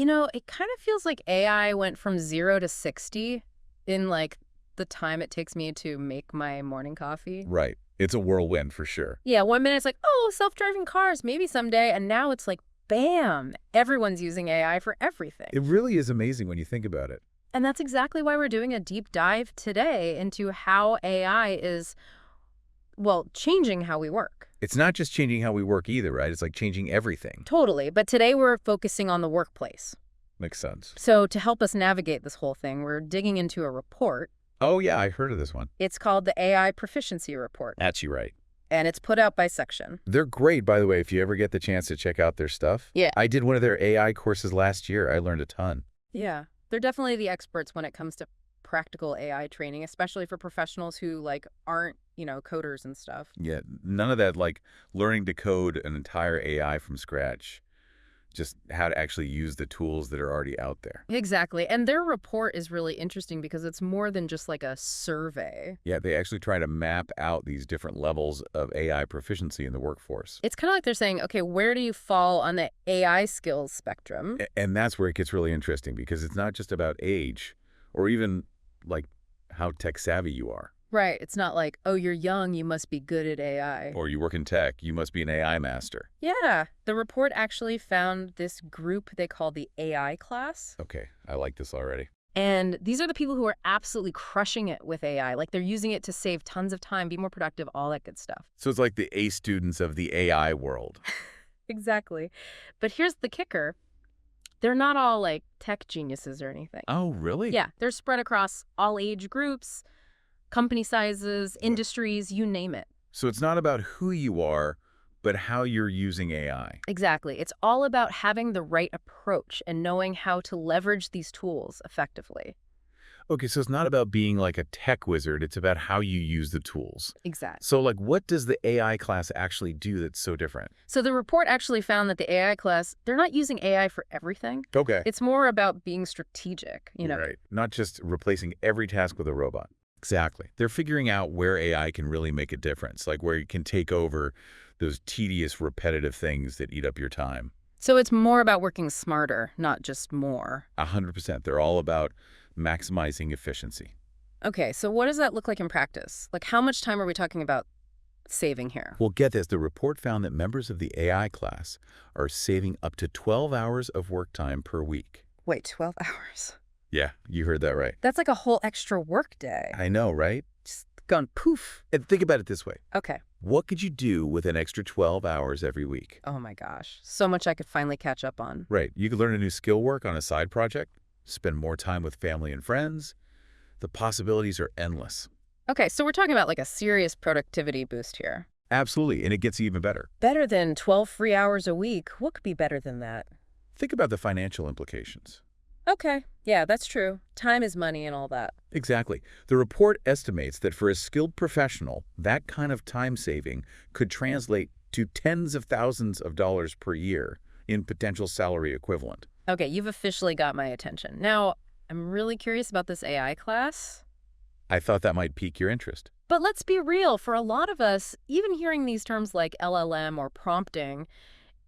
It kind of feels like AI went from 0 to 60 in like the time it takes me to make my morning coffee. Right. It's a whirlwind for sure. Yeah, 1 minute it's like, oh, self-driving cars, maybe someday. And now it's like, bam, everyone's using AI for everything. It really is amazing when you think about it. And that's exactly why we're doing a deep dive today into how AI is, well, changing how we work. It's not just changing how we work either, right? It's like changing everything. Totally. But today we're focusing on the workplace. Makes sense. So to help us navigate this whole thing, we're digging into a report. Oh, yeah, I heard of this one. It's called the AI Proficiency Report. That's you right. And it's put out by section. They're great, by the way, if you ever get the chance to check out their stuff. Yeah. I did one of their AI courses last year. I learned a ton. Yeah. They're definitely the experts when it comes to practical AI training, especially for professionals who aren't, coders and stuff. Yeah, none of that like learning to code an entire AI from scratch. Just how to actually use the tools that are already out there. Exactly. And their report is really interesting because it's more than just like a survey. Yeah, they actually try to map out these different levels of AI proficiency in the workforce. It's kind of like they're saying, okay, where do you fall on the AI skills spectrum? And that's where it gets really interesting because it's not just about age or even like how tech savvy you are. Right. It's not like, oh, you're young, you must be good at AI. Or you work in tech, you must be an AI master. Yeah. The report actually found this group they call the AI class. Okay, I like this already. And these are the people who are absolutely crushing it with AI. Like they're using it to save tons of time, be more productive, all that good stuff. So it's like the A students of the AI world. Exactly. But here's the kicker. They're not all like tech geniuses or anything. Oh, really? Yeah, they're spread across all age groups, company sizes, industries, you name it. So it's not about who you are, but how you're using AI. Exactly. It's all about having the right approach and knowing how to leverage these tools effectively. Okay, so it's not about being like a tech wizard. It's about how you use the tools. Exactly. So like what does the AI class actually do that's so different? So the report actually found that the AI class, they're not using AI for everything. Okay. It's more about being strategic, Right. Not just replacing every task with a robot. Exactly. They're figuring out where AI can really make a difference, like where it can take over those tedious, repetitive things that eat up your time. So it's more about working smarter, not just more. 100%. They're all about maximizing efficiency. Okay, so what does that look like in practice? Like how much time are we talking about saving here? Well, get this. The report found that members of the AI class are saving up to 12 hours of work time per week. Wait, 12 hours? Yeah, you heard that right. That's like a whole extra work day. I know, right? Just gone poof. And think about it this way. Okay. What could you do with an extra 12 hours every week? Oh my gosh. So much I could finally catch up on. Right. You could learn a new skill, work on a side project, spend more time with family and friends. The possibilities are endless. Okay, so we're talking about like a serious productivity boost here. Absolutely. And it gets even better. Better than 12 free hours a week. What could be better than that? Think about the financial implications. Okay. Yeah, that's true. Time is money and all that. Exactly. The report estimates that for a skilled professional, that kind of time saving could translate to tens of thousands of dollars per year in potential salary equivalent. Okay, you've officially got my attention. Now, I'm really curious about this AI class. I thought that might pique your interest. But let's be real, for a lot of us, even hearing these terms like LLM or prompting,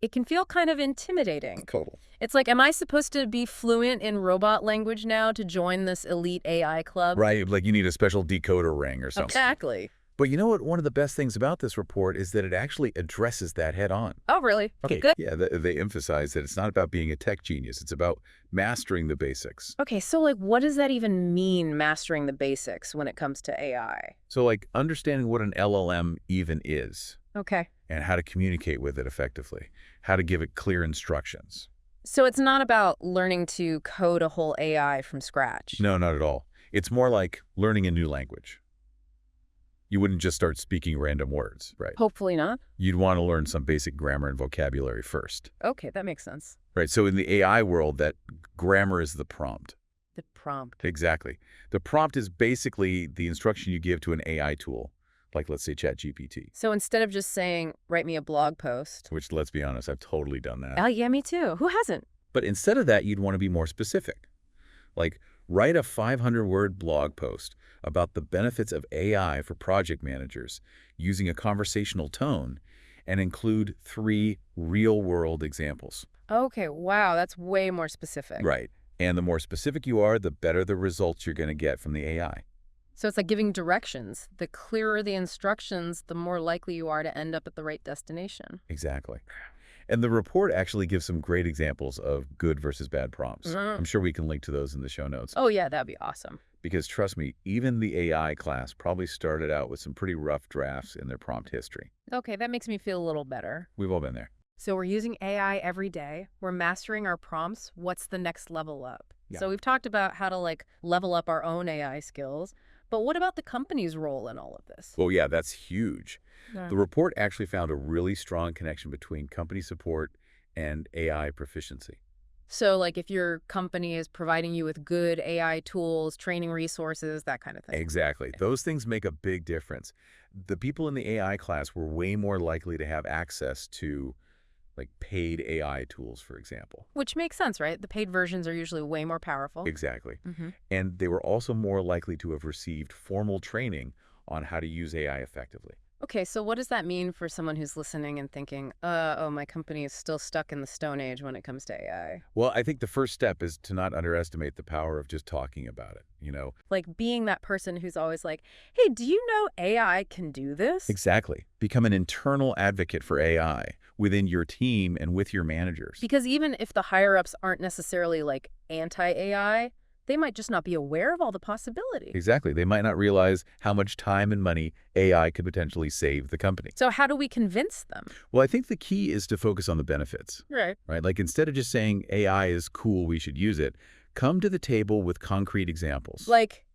it can feel kind of intimidating. Total. It's like, am I supposed to be fluent in robot language now to join this elite AI club? Right, like you need a special decoder ring or something. Exactly. But you know what? One of the best things about this report is that it actually addresses that head on. Oh, really? Okay, good. Yeah, they emphasize that it's not about being a tech genius. It's about mastering the basics. Okay, so like, what does that even mean, mastering the basics when it comes to AI? So like understanding what an LLM even is. Okay. And how to communicate with it effectively, how to give it clear instructions. So it's not about learning to code a whole AI from scratch. No, not at all. It's more like learning a new language. You wouldn't just start speaking random words, right? Hopefully not. You'd want to learn some basic grammar and vocabulary first. Okay, that makes sense. Right, so in the AI world, that grammar is the prompt. The prompt. Exactly. The prompt is basically the instruction you give to an AI tool, like let's say ChatGPT. So instead of just saying, write me a blog post. Which, let's be honest, I've totally done that. Oh, yeah, me too. Who hasn't? But instead of that, you'd want to be more specific. Like, write a 500-word blog post about the benefits of AI for project managers using a conversational tone and include 3 real-world examples. Okay, wow, that's way more specific. Right. And the more specific you are, the better the results you're going to get from the AI. So it's like giving directions. The clearer the instructions, the more likely you are to end up at the right destination. Exactly. And the report actually gives some great examples of good versus bad prompts. Mhm. I'm sure we can link to those in the show notes. Oh, yeah, that'd be awesome. Because trust me, even the AI class probably started out with some pretty rough drafts in their prompt history. Okay, that makes me feel a little better. We've all been there. So we're using AI every day. We're mastering our prompts. What's the next level up? Yeah. So we've talked about how to level up our own AI skills. But what about the company's role in all of this? Well, yeah, that's huge. Yeah. The report actually found a really strong connection between company support and AI proficiency. So if your company is providing you with good AI tools, training resources, that kind of thing. Exactly. Those things make a big difference. The people in the AI class were way more likely to have access to paid AI tools, for example. Which makes sense, right? The paid versions are usually way more powerful. Exactly. Hmm. And they were also more likely to have received formal training on how to use AI effectively. Okay, so what does that mean for someone who's listening and thinking, oh, my company is still stuck in the Stone Age when it comes to AI? Well, I think the first step is to not underestimate the power of just talking about it, Being that person who's always like, hey, do you know AI can do this? Exactly. Become an internal advocate for AI within your team and with your managers. Because even if the higher-ups aren't necessarily anti-AI, they might just not be aware of all the possibilities. Exactly. They might not realize how much time and money AI could potentially save the company. So how do we convince them? Well, I think the key is to focus on the benefits, Right. right? Instead of just saying AI is cool, we should use it, come to the table with concrete examples.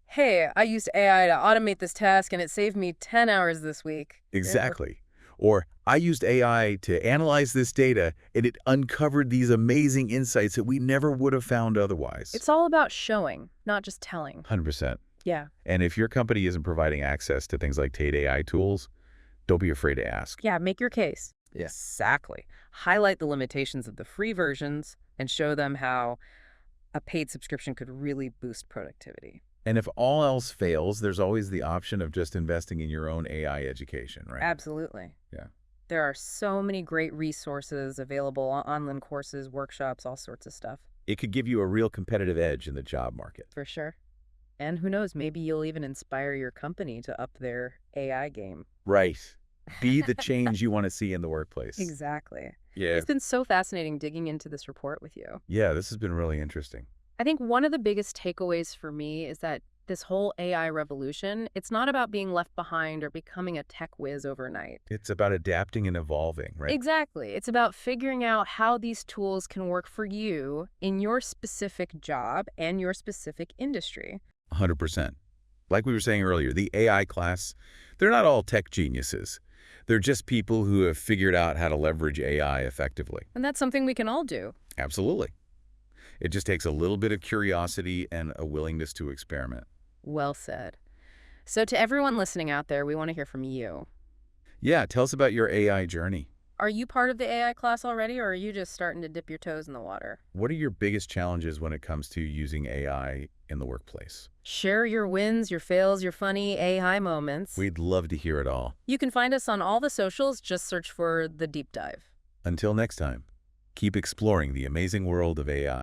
Hey, I used AI to automate this task and it saved me 10 hours this week. Exactly. Or I used AI to analyze this data and it uncovered these amazing insights that we never would have found otherwise. It's all about showing, not just telling. 100%. Yeah. And if your company isn't providing access to things like paid AI tools, don't be afraid to ask. Yeah, make your case. Yeah. Exactly. Highlight the limitations of the free versions and show them how a paid subscription could really boost productivity. And if all else fails, there's always the option of just investing in your own AI education, right? Absolutely. Yeah. There are so many great resources available, online courses, workshops, all sorts of stuff. It could give you a real competitive edge in the job market. For sure. And who knows, maybe you'll even inspire your company to up their AI game. Right. Be the change you want to see in the workplace. Exactly. Yeah. It's been so fascinating digging into this report with you. Yeah, this has been really interesting. I think one of the biggest takeaways for me is that this whole AI revolution, it's not about being left behind or becoming a tech whiz overnight. It's about adapting and evolving, right? Exactly. It's about figuring out how these tools can work for you in your specific job and your specific industry. 100%. Like we were saying earlier, the AI class, they're not all tech geniuses. They're just people who have figured out how to leverage AI effectively. And that's something we can all do. Absolutely. It just takes a little bit of curiosity and a willingness to experiment. Well said. So to everyone listening out there, we want to hear from you. Yeah, tell us about your AI journey. Are you part of the AI class already, or are you just starting to dip your toes in the water? What are your biggest challenges when it comes to using AI in the workplace? Share your wins, your fails, your funny AI moments. We'd love to hear it all. You can find us on all the socials. Just search for The Deep Dive. Until next time, keep exploring the amazing world of AI.